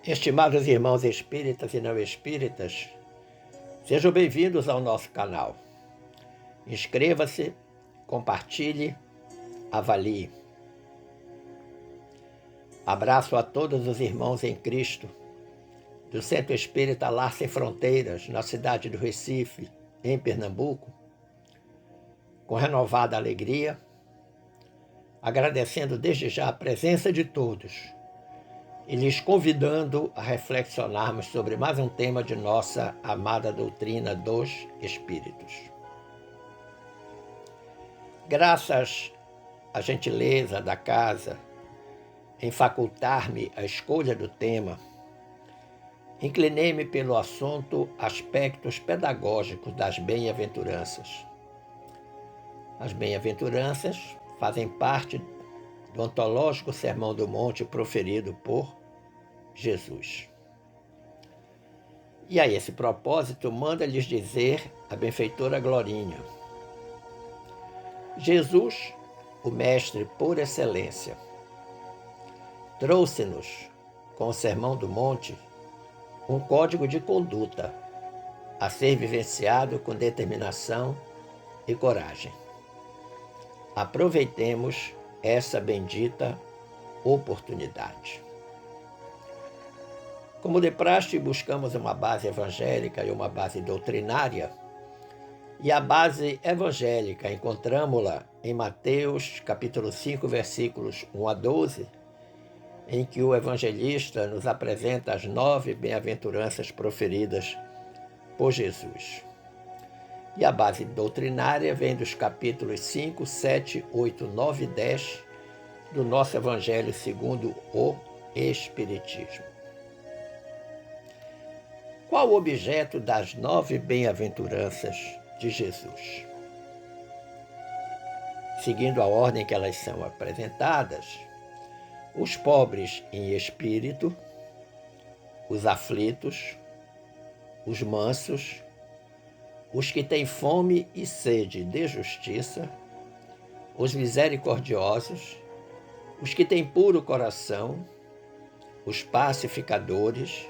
Estimados irmãos espíritas e não espíritas, sejam bem-vindos ao nosso canal. Inscreva-se, compartilhe, avalie. Abraço a todos os irmãos em Cristo, do Centro Espírita Lar Sem Fronteiras, na cidade do Recife, em Pernambuco, com renovada alegria, agradecendo desde já a presença de todos e lhes convidando a reflexionarmos sobre mais um tema de nossa amada doutrina dos Espíritos. Graças à gentileza da casa em facultar-me a escolha do tema, inclinei-me pelo assunto aspectos pedagógicos das bem-aventuranças. As bem-aventuranças fazem parte do ontológico Sermão do Monte proferido por Jesus. E a esse propósito, manda-lhes dizer a benfeitora Glorinha: Jesus, o Mestre por excelência, trouxe-nos, com o Sermão do Monte, um código de conduta a ser vivenciado com determinação e coragem. Aproveitemos essa bendita oportunidade. Como de praxe, buscamos uma base evangélica e uma base doutrinária, e a base evangélica encontramos-la em Mateus, capítulo 5, versículos 1 a 12, em que o evangelista nos apresenta as 9 bem-aventuranças proferidas por Jesus. E a base doutrinária vem dos capítulos 5, 7, 8, 9 e 10 do nosso Evangelho segundo o Espiritismo. Qual o objeto das 9 bem-aventuranças de Jesus? Seguindo a ordem que elas são apresentadas, os pobres em espírito, os aflitos, os mansos, os que têm fome e sede de justiça, os misericordiosos, os que têm puro coração, os pacificadores,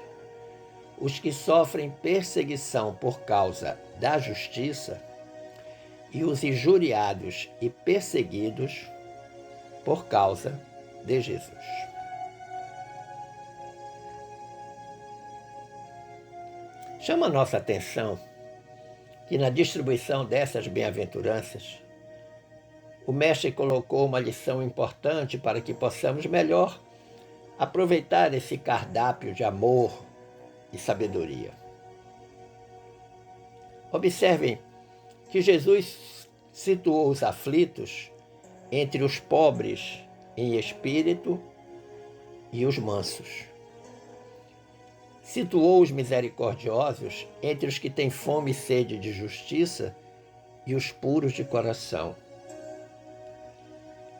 os que sofrem perseguição por causa da justiça e os injuriados e perseguidos por causa de Jesus. Chama a nossa atenção que na distribuição dessas bem-aventuranças, o Mestre colocou uma lição importante para que possamos melhor aproveitar esse cardápio de amor e sabedoria. Observem que Jesus situou os aflitos entre os pobres em espírito e os mansos. Situou os misericordiosos entre os que têm fome e sede de justiça e os puros de coração.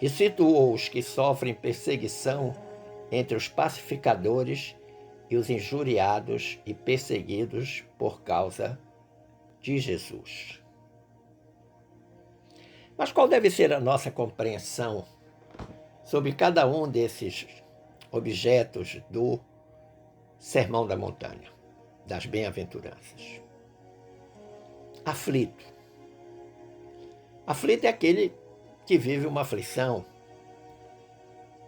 E situou os que sofrem perseguição entre os pacificadores e os injuriados e perseguidos por causa de Jesus. Mas qual deve ser a nossa compreensão sobre cada um desses objetos do Sermão da Montanha, das bem-aventuranças? Aflito. Aflito é aquele que vive uma aflição,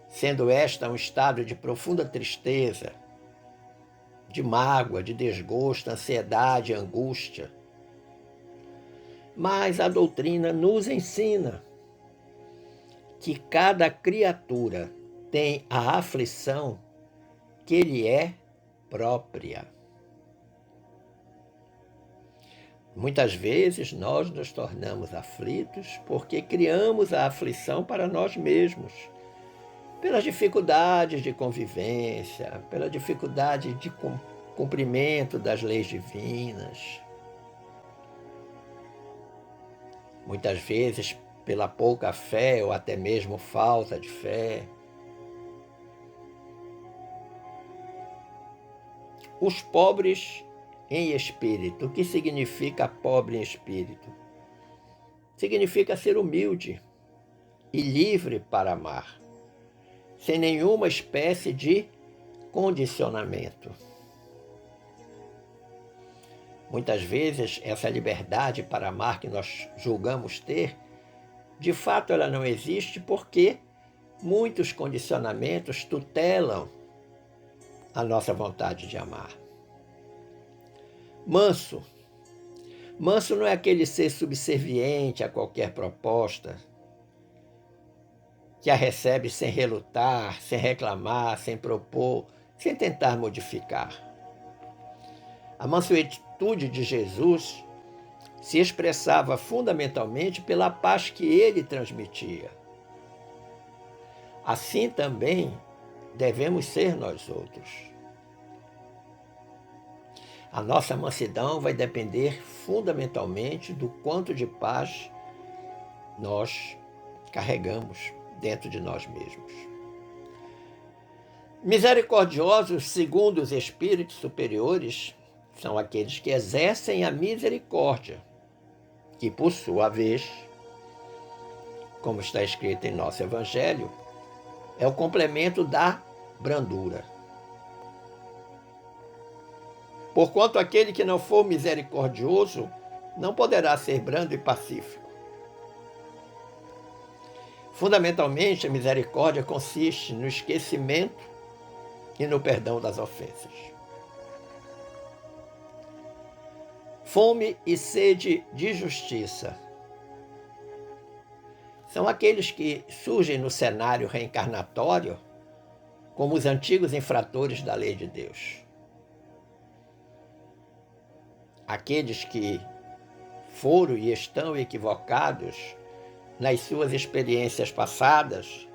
sendo esta um estado de profunda tristeza, de mágoa, de desgosto, ansiedade, angústia. Mas a doutrina nos ensina que cada criatura tem a aflição que lhe é própria. Muitas vezes nós nos tornamos aflitos porque criamos a aflição para nós mesmos, pelas dificuldades de convivência, pela dificuldade de cumprimento das leis divinas. Muitas vezes pela pouca fé ou até mesmo falta de fé. Os pobres em espírito. O que significa pobre em espírito? Significa ser humilde e livre para amar, sem nenhuma espécie de condicionamento. Muitas vezes, essa liberdade para amar que nós julgamos ter, de fato ela não existe porque muitos condicionamentos tutelam a nossa vontade de amar. Manso. Manso não é aquele ser subserviente a qualquer proposta, que a recebe sem relutar, sem reclamar, sem propor, sem tentar modificar. A mansuetude de Jesus se expressava fundamentalmente pela paz que ele transmitia. Assim também devemos ser nós outros. A nossa mansidão vai depender fundamentalmente do quanto de paz nós carregamos dentro de nós mesmos. Misericordiosos, segundo os espíritos superiores, são aqueles que exercem a misericórdia, que por sua vez, como está escrito em nosso Evangelho, é o complemento da brandura. Porquanto aquele que não for misericordioso não poderá ser brando e pacífico. Fundamentalmente, a misericórdia consiste no esquecimento e no perdão das ofensas. Fome e sede de justiça são aqueles que surgem no cenário reencarnatório como os antigos infratores da lei de Deus. Aqueles que foram e estão equivocados nas suas experiências passadas,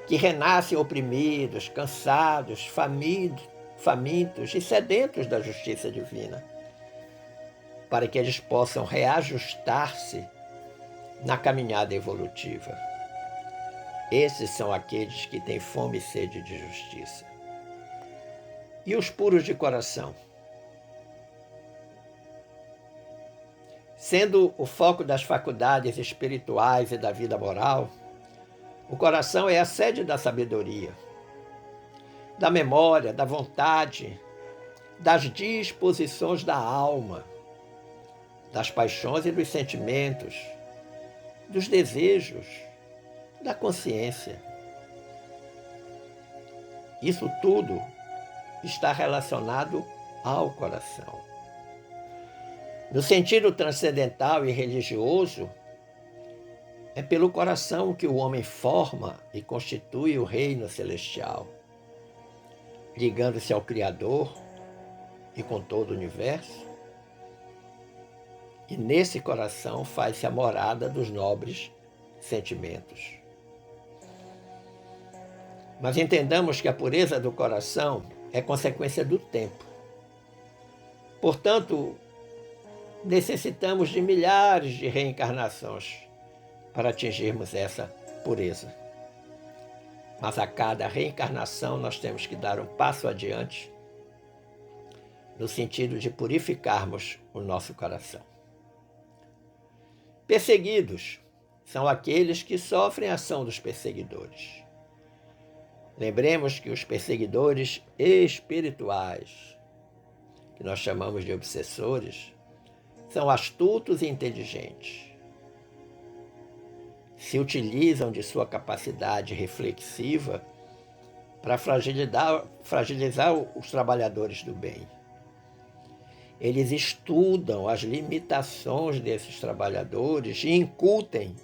que renascem oprimidos, cansados, famintos e sedentos da justiça divina, para que eles possam reajustar-se na caminhada evolutiva. Esses são aqueles que têm fome e sede de justiça. E os puros de coração? Sendo o foco das faculdades espirituais e da vida moral, o coração é a sede da sabedoria, da memória, da vontade, das disposições da alma, das paixões e dos sentimentos, dos desejos, da consciência. Isso tudo está relacionado ao coração. No sentido transcendental e religioso, é pelo coração que o homem forma e constitui o reino celestial, ligando-se ao Criador e com todo o universo. E nesse coração faz-se a morada dos nobres sentimentos. Mas entendamos que a pureza do coração é consequência do tempo. Portanto, necessitamos de milhares de reencarnações para atingirmos essa pureza. Mas a cada reencarnação nós temos que dar um passo adiante no sentido de purificarmos o nosso coração. Perseguidos são aqueles que sofrem a ação dos perseguidores. Lembremos que os perseguidores espirituais, que nós chamamos de obsessores, são astutos e inteligentes. Se utilizam de sua capacidade reflexiva para fragilizar os trabalhadores do bem. Eles estudam as limitações desses trabalhadores e incutem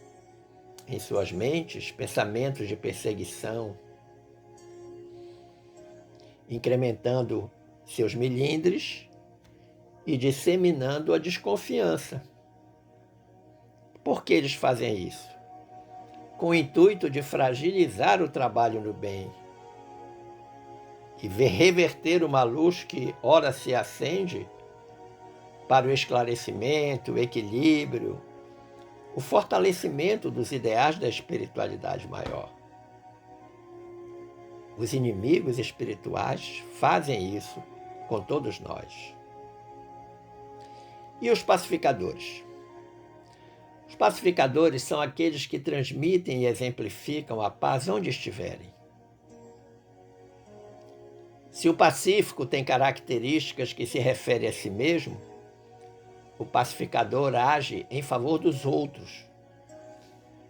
em suas mentes pensamentos de perseguição, incrementando seus melindres e disseminando a desconfiança. Por que eles fazem isso? Com o intuito de fragilizar o trabalho no bem e reverter uma luz que ora se acende para o esclarecimento, o equilíbrio, o fortalecimento dos ideais da espiritualidade maior. Os inimigos espirituais fazem isso com todos nós. E os pacificadores? Os pacificadores são aqueles que transmitem e exemplificam a paz onde estiverem. Se o pacífico tem características que se referem a si mesmo, o pacificador age em favor dos outros,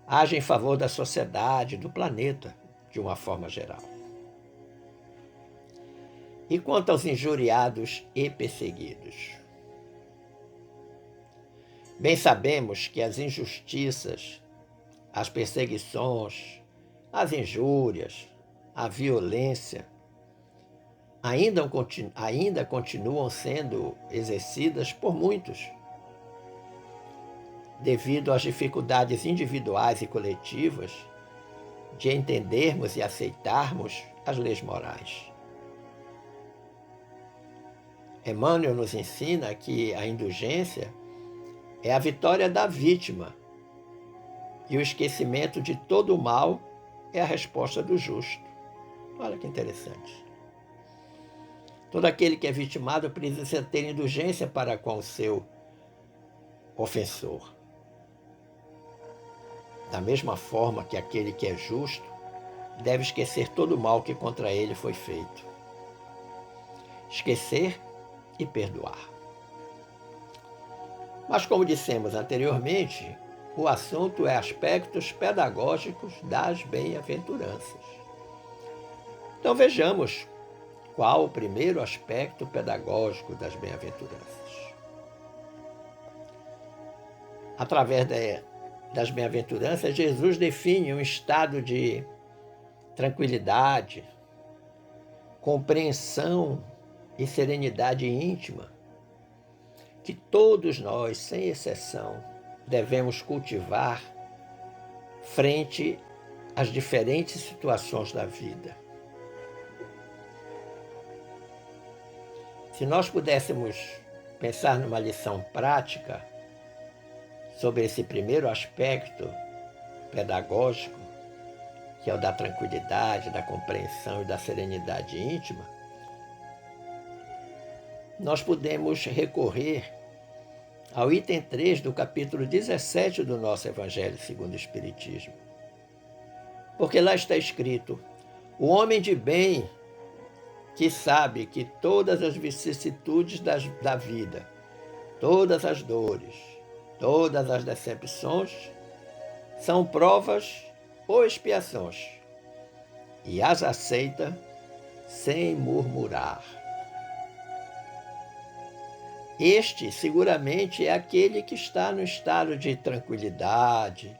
age em favor da sociedade, do planeta, de uma forma geral. E quanto aos injuriados e perseguidos? Bem sabemos que as injustiças, as perseguições, as injúrias, a violência ainda continuam sendo exercidas por muitos, devido às dificuldades individuais e coletivas de entendermos e aceitarmos as leis morais. Emmanuel nos ensina que a indulgência é a vitória da vítima e o esquecimento de todo o mal é a resposta do justo. Olha que interessante. Todo aquele que é vitimado precisa ter indulgência para com o seu ofensor. Da mesma forma que aquele que é justo deve esquecer todo o mal que contra ele foi feito. Esquecer e perdoar. Mas, como dissemos anteriormente, o assunto é aspectos pedagógicos das bem-aventuranças. Então vejamos qual o primeiro aspecto pedagógico das bem-aventuranças. Através das bem-aventuranças, Jesus define um estado de tranquilidade, compreensão e serenidade íntima que todos nós, sem exceção, devemos cultivar frente às diferentes situações da vida. Se nós pudéssemos pensar numa lição prática sobre esse primeiro aspecto pedagógico, que é o da tranquilidade, da compreensão e da serenidade íntima, nós podemos recorrer ao item 3 do capítulo 17 do nosso Evangelho segundo o Espiritismo. Porque lá está escrito: o homem de bem que sabe que todas as vicissitudes da vida, todas as dores, todas as decepções são provas ou expiações, e as aceita sem murmurar. Este, seguramente, é aquele que está no estado de tranquilidade,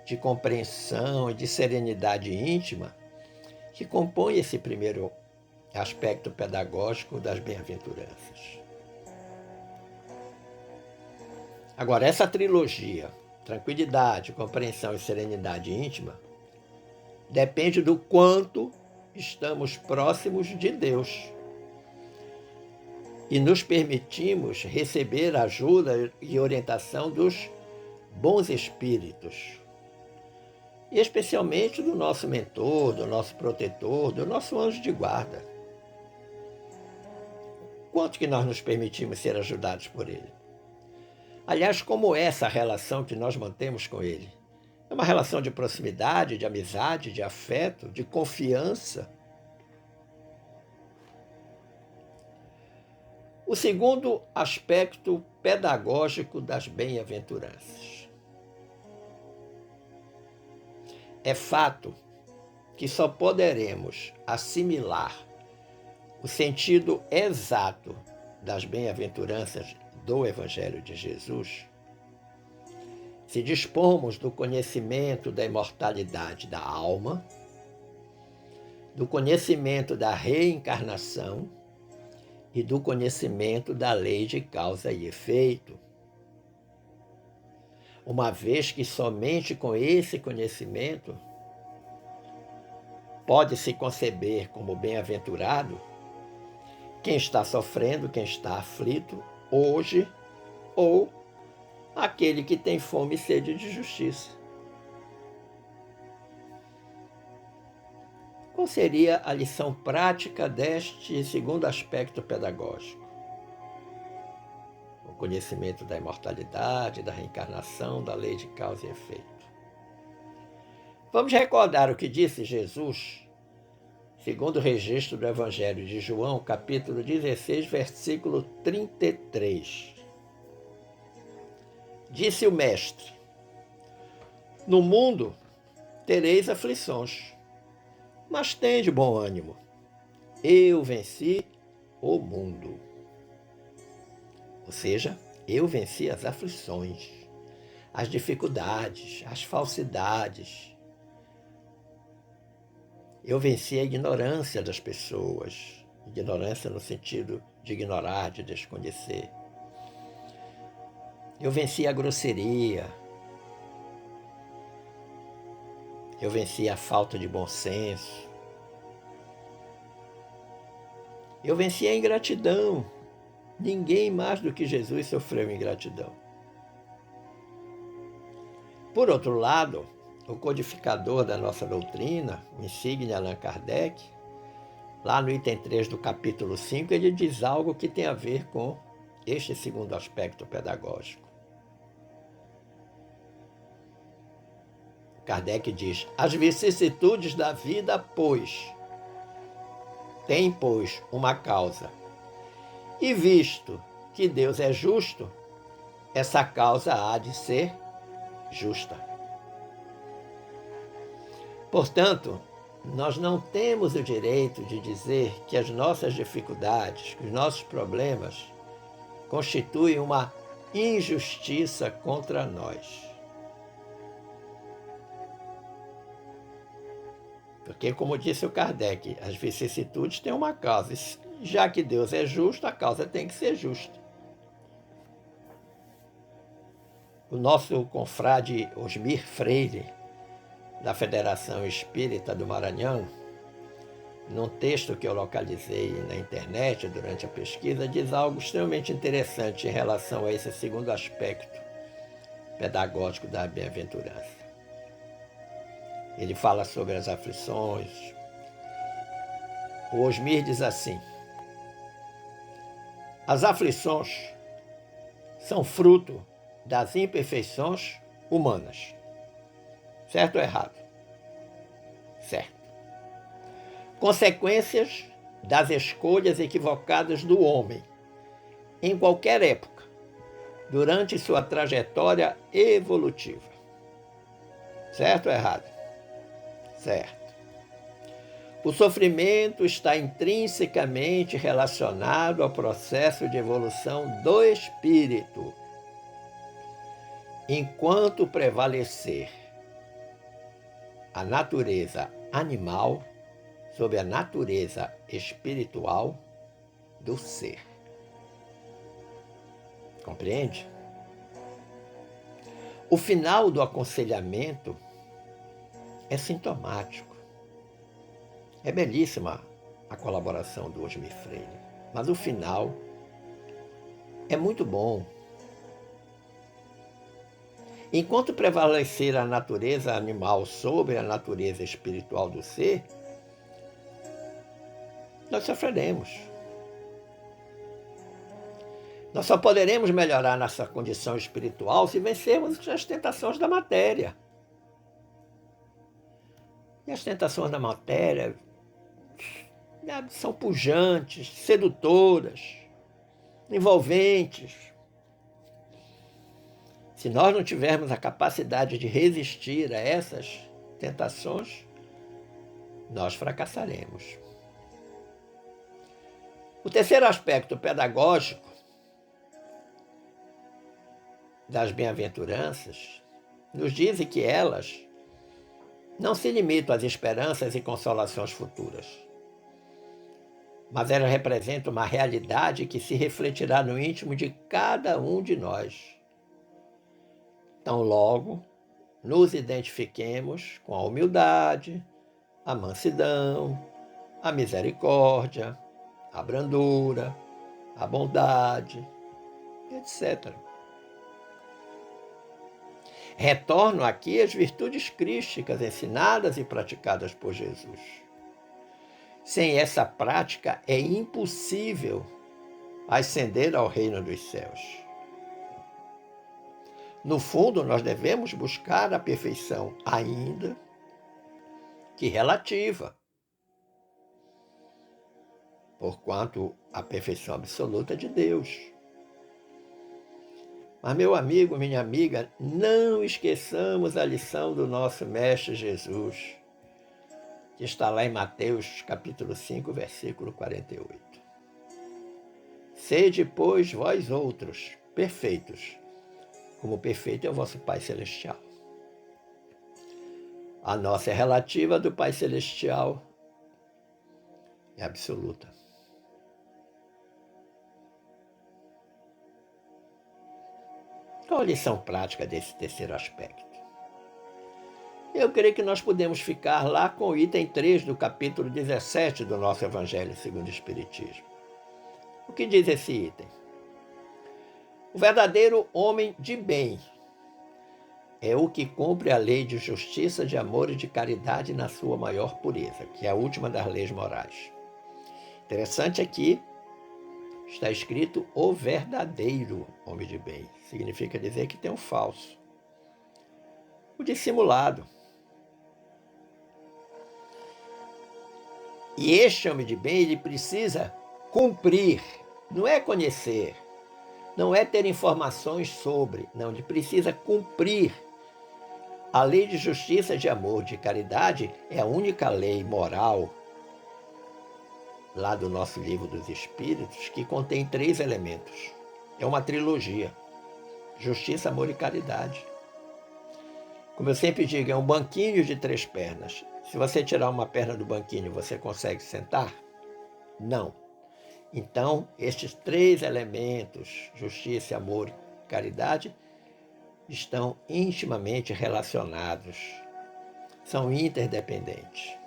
de compreensão e de serenidade íntima, que compõe esse primeiro aspecto pedagógico das bem-aventuranças. Agora, essa trilogia, tranquilidade, compreensão e serenidade íntima, depende do quanto estamos próximos de Deus e nos permitimos receber a ajuda e orientação dos bons espíritos, e especialmente do nosso mentor, do nosso protetor, do nosso anjo de guarda. Quanto que nós nos permitimos ser ajudados por ele? Aliás, como é essa relação que nós mantemos com ele? É uma relação de proximidade, de amizade, de afeto, de confiança. O segundo aspecto pedagógico das bem-aventuranças. É fato que só poderemos assimilar o sentido exato das bem-aventuranças do Evangelho de Jesus se dispomos do conhecimento da imortalidade da alma, do conhecimento da reencarnação e do conhecimento da lei de causa e efeito. Uma vez que somente com esse conhecimento pode-se conceber como bem-aventurado quem está sofrendo, quem está aflito hoje, ou aquele que tem fome e sede de justiça. Qual seria a lição prática deste segundo aspecto pedagógico? O conhecimento da imortalidade, da reencarnação, da lei de causa e efeito. Vamos recordar o que disse Jesus segundo o registro do Evangelho de João, capítulo 16, versículo 33. Disse o Mestre: no mundo tereis aflições, mas tende bom ânimo. Eu venci o mundo. Ou seja, eu venci as aflições, as dificuldades, as falsidades. Eu venci a ignorância das pessoas. Ignorância no sentido de ignorar, de desconhecer. Eu venci a grosseria. Eu venci a falta de bom senso. Eu venci a ingratidão. Ninguém mais do que Jesus sofreu ingratidão. Por outro lado, o codificador da nossa doutrina, o insigne Allan Kardec, lá no item 3 do capítulo 5, ele diz algo que tem a ver com este segundo aspecto pedagógico. Kardec diz: as vicissitudes da vida, têm, pois, uma causa. E visto que Deus é justo, essa causa há de ser justa. Portanto, nós não temos o direito de dizer que as nossas dificuldades, que os nossos problemas constituem uma injustiça contra nós. Porque, como disse o Kardec, as vicissitudes têm uma causa. Já que Deus é justo, a causa tem que ser justa. O nosso confrade Osmir Freire, da Federação Espírita do Maranhão, num texto que eu localizei na internet durante a pesquisa, diz algo extremamente interessante em relação a esse segundo aspecto pedagógico da bem-aventurança. Ele fala sobre as aflições. O Osmir diz assim: as aflições são fruto das imperfeições humanas. Certo ou errado? Certo. Consequências das escolhas equivocadas do homem, em qualquer época, durante sua trajetória evolutiva. Certo ou errado? Certo. O sofrimento está intrinsecamente relacionado ao processo de evolução do espírito. Enquanto prevalecer a natureza animal sobre a natureza espiritual do ser. Compreende? O final do aconselhamento é sintomático. É belíssima a colaboração do Osmir Freire, mas o final é muito bom. Enquanto prevalecer a natureza animal sobre a natureza espiritual do ser, nós sofreremos. Nós só poderemos melhorar nossa condição espiritual se vencermos as tentações da matéria. E as tentações da matéria são pujantes, sedutoras, envolventes. Se nós não tivermos a capacidade de resistir a essas tentações, nós fracassaremos. O terceiro aspecto pedagógico das bem-aventuranças nos diz que elas não se limitam às esperanças e consolações futuras, mas elas representam uma realidade que se refletirá no íntimo de cada um de nós. Então, logo, nos identifiquemos com a humildade, a mansidão, a misericórdia, a brandura, a bondade, etc. Retorno aqui às virtudes crísticas ensinadas e praticadas por Jesus. Sem essa prática é impossível ascender ao reino dos céus. No fundo, nós devemos buscar a perfeição, ainda que relativa. porquanto a perfeição absoluta é de Deus. Mas, meu amigo, minha amiga, não esqueçamos a lição do nosso Mestre Jesus, que está lá em Mateus, capítulo 5, versículo 48. Sede, pois, vós outros, perfeitos, como perfeito é o vosso Pai Celestial. A nossa é relativa, do Pai Celestial é absoluta. Qual a lição prática desse terceiro aspecto? Eu creio que nós podemos ficar lá com o item 3 do capítulo 17 do nosso Evangelho segundo o Espiritismo. O que diz esse item? O verdadeiro homem de bem é o que cumpre a lei de justiça, de amor e de caridade na sua maior pureza, que é a última das leis morais. Interessante aqui, está escrito o verdadeiro homem de bem. Significa dizer que tem um falso. O dissimulado. E este homem de bem, ele precisa cumprir, não é conhecer, não é ter informações sobre, não, ele precisa cumprir. A lei de justiça, de amor, de caridade é a única lei moral lá do nosso livro dos Espíritos que contém 3 elementos. É uma trilogia: justiça, amor e caridade. Como eu sempre digo, é um banquinho de 3 pernas. Se você tirar uma perna do banquinho, você consegue sentar? Não. Então, estes 3 elementos, justiça, amor e caridade, estão intimamente relacionados, são interdependentes.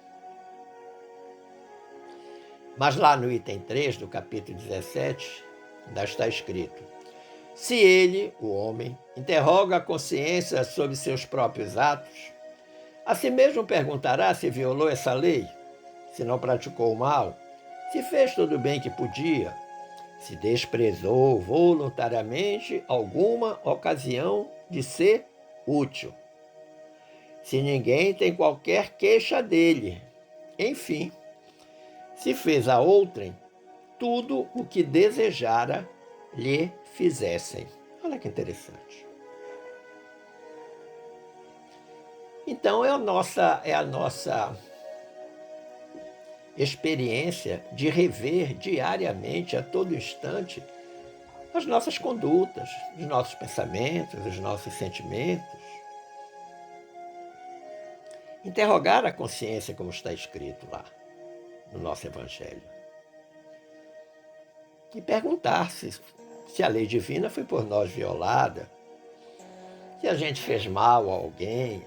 Mas lá no item 3 do capítulo 17, ainda está escrito: se ele, o homem, interroga a consciência sobre seus próprios atos, a si mesmo perguntará se violou essa lei, se não praticou o mal, se fez todo o bem que podia, se desprezou voluntariamente alguma ocasião de ser útil, se ninguém tem qualquer queixa dele, enfim, se fez a outrem tudo o que desejara lhe fizessem. Olha que interessante. Então é a nossa experiência de rever diariamente, a todo instante, as nossas condutas, os nossos pensamentos, os nossos sentimentos. Interrogar a consciência, como está escrito lá no nosso Evangelho. E perguntar se a lei divina foi por nós violada, se a gente fez mal a alguém,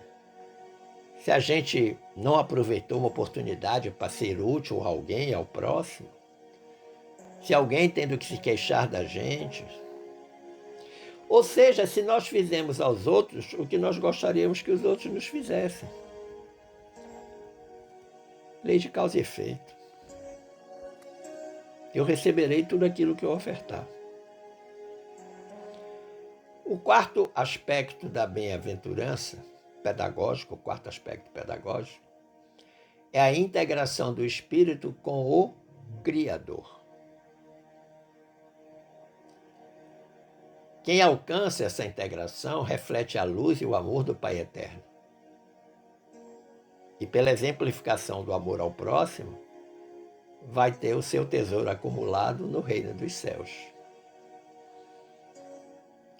se a gente não aproveitou uma oportunidade para ser útil a alguém, ao próximo, se alguém tem do que se queixar da gente. Ou seja, se nós fizemos aos outros o que nós gostaríamos que os outros nos fizessem. Lei de causa e efeito. Eu receberei tudo aquilo que eu ofertar. O quarto aspecto da bem-aventurança pedagógico, o quarto aspecto pedagógico, é a integração do espírito com o Criador. Quem alcança essa integração reflete a luz e o amor do Pai Eterno. E pela exemplificação do amor ao próximo, vai ter o seu tesouro acumulado no reino dos céus.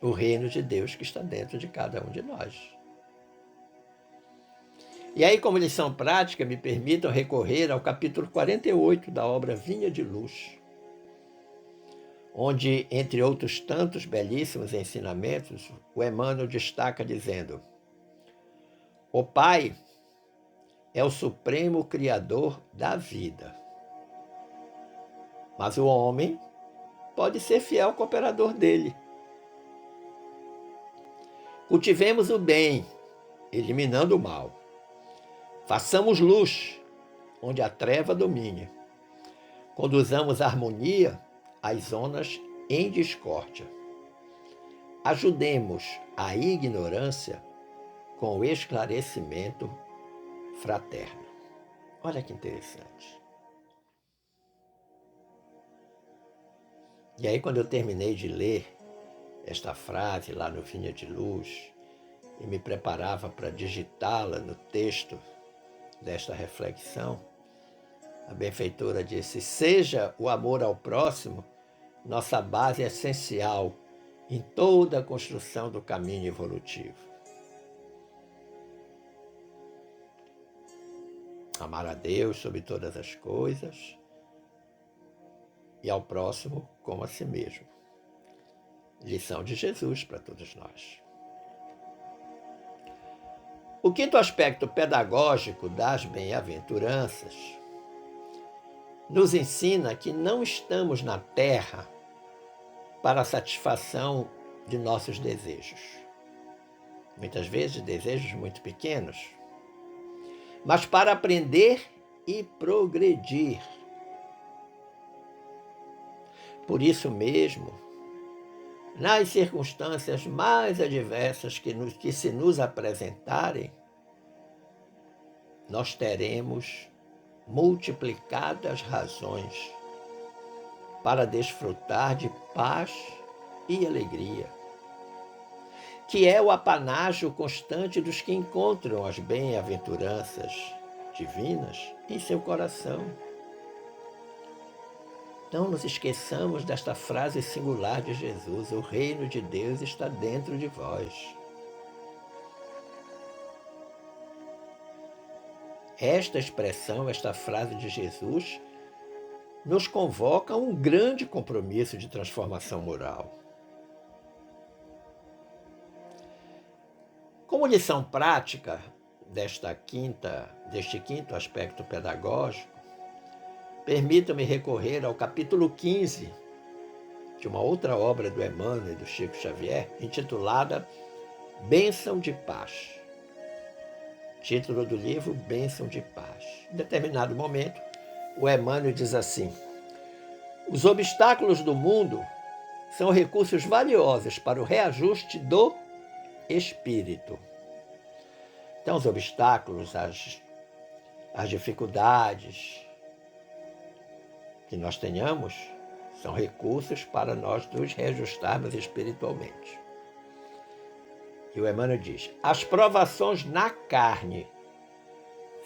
O reino de Deus que está dentro de cada um de nós. E aí, como lição prática, me permitam recorrer ao capítulo 48 da obra Vinha de Luz, onde, entre outros tantos belíssimos ensinamentos, o Emmanuel destaca dizendo: o Pai é o supremo Criador da vida, mas o homem pode ser fiel cooperador dele. Cultivemos o bem, eliminando o mal. Façamos luz, onde a treva domine. Conduzamos a harmonia às zonas em discórdia. Ajudemos a ignorância com o esclarecimento fraterno. Olha que interessante. E aí, quando eu terminei de ler esta frase lá no Vinha de Luz e me preparava para digitá-la no texto desta reflexão, a benfeitora disse: seja o amor ao próximo nossa base essencial em toda a construção do caminho evolutivo. Amar a Deus sobre todas as coisas e ao próximo como a si mesmo. Lição de Jesus para todos nós. O quinto aspecto pedagógico das bem-aventuranças nos ensina que não estamos na Terra para a satisfação de nossos desejos. Muitas vezes desejos muito pequenos, mas para aprender e progredir. Por isso mesmo, nas circunstâncias mais adversas que se nos apresentarem, nós teremos multiplicadas razões para desfrutar de paz e alegria, que é o apanágio constante dos que encontram as bem-aventuranças divinas em seu coração. Não nos esqueçamos desta frase singular de Jesus: o reino de Deus está dentro de vós. Esta expressão, esta frase de Jesus, nos convoca a um grande compromisso de transformação moral. Como lição prática deste quinto aspecto pedagógico, permita-me recorrer ao capítulo 15 de uma outra obra do Emmanuel e do Chico Xavier, intitulada Bênção de Paz. Título do livro, Bênção de Paz. Em determinado momento, o Emmanuel diz assim: os obstáculos do mundo são recursos valiosos para o reajuste do espírito. Então, os obstáculos, as dificuldades que nós tenhamos, são recursos para nós nos reajustarmos espiritualmente. E o Emmanuel diz: as provações na carne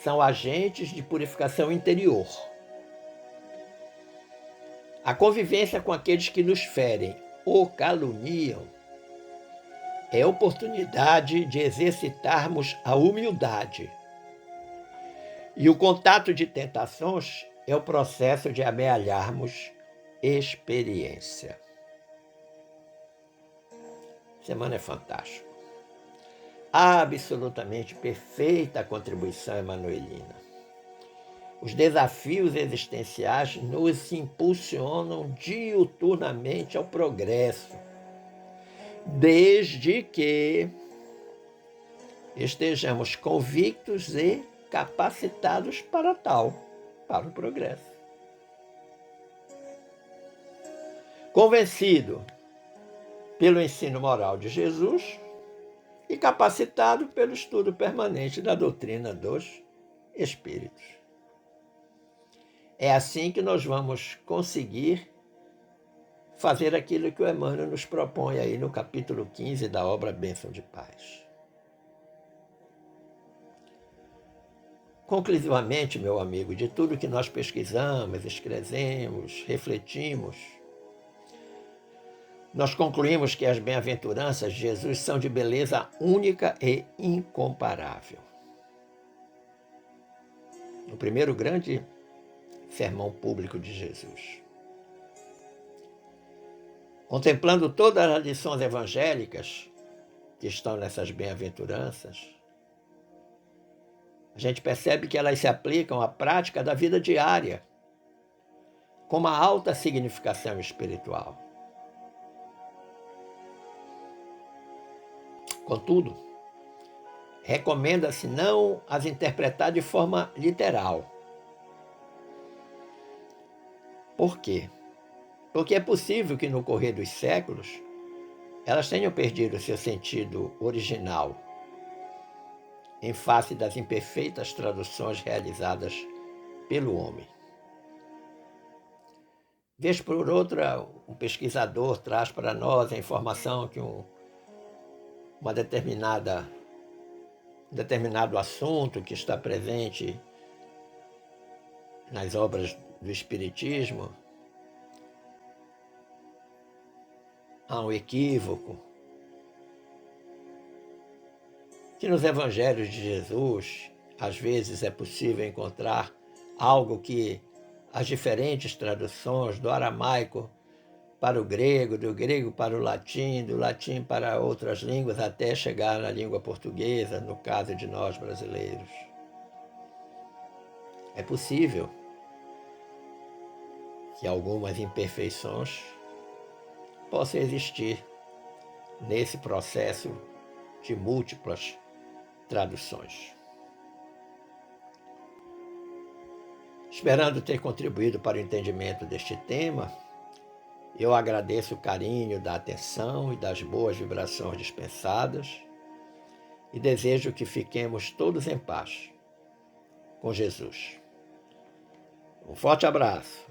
são agentes de purificação interior. A convivência com aqueles que nos ferem ou caluniam é oportunidade de exercitarmos a humildade. E o contato de tentações é o processo de amealharmos experiência. Semana é fantástico. Absolutamente perfeita a contribuição emanuelina. Os desafios existenciais nos impulsionam diuturnamente ao progresso, desde que estejamos convictos e capacitados para o progresso. Convencido pelo ensino moral de Jesus e capacitado pelo estudo permanente da doutrina dos Espíritos. É assim que nós vamos conseguir fazer aquilo que o Emmanuel nos propõe aí no capítulo 15 da obra Bênção de Paz. Conclusivamente, meu amigo, de tudo que nós pesquisamos, escrevemos, refletimos, nós concluímos que as bem-aventuranças de Jesus são de beleza única e incomparável. No primeiro grande sermão público de Jesus. Contemplando todas as lições evangélicas que estão nessas bem-aventuranças, a gente percebe que elas se aplicam à prática da vida diária, com uma alta significação espiritual. Contudo, recomenda-se não as interpretar de forma literal. Por quê? Porque é possível que no correr dos séculos elas tenham perdido seu sentido original em face das imperfeitas traduções realizadas pelo homem. Vez por outra, um pesquisador traz para nós a informação que uma determinado assunto que está presente nas obras do Espiritismo, há um equívoco, que nos Evangelhos de Jesus, às vezes é possível encontrar algo que as diferentes traduções do aramaico para o grego, do grego para o latim, do latim para outras línguas, até chegar na língua portuguesa, no caso de nós brasileiros. É possível que algumas imperfeições possam existir nesse processo de múltiplas traduções. Esperando ter contribuído para o entendimento deste tema, eu agradeço o carinho da atenção e das boas vibrações dispensadas e desejo que fiquemos todos em paz com Jesus. Um forte abraço.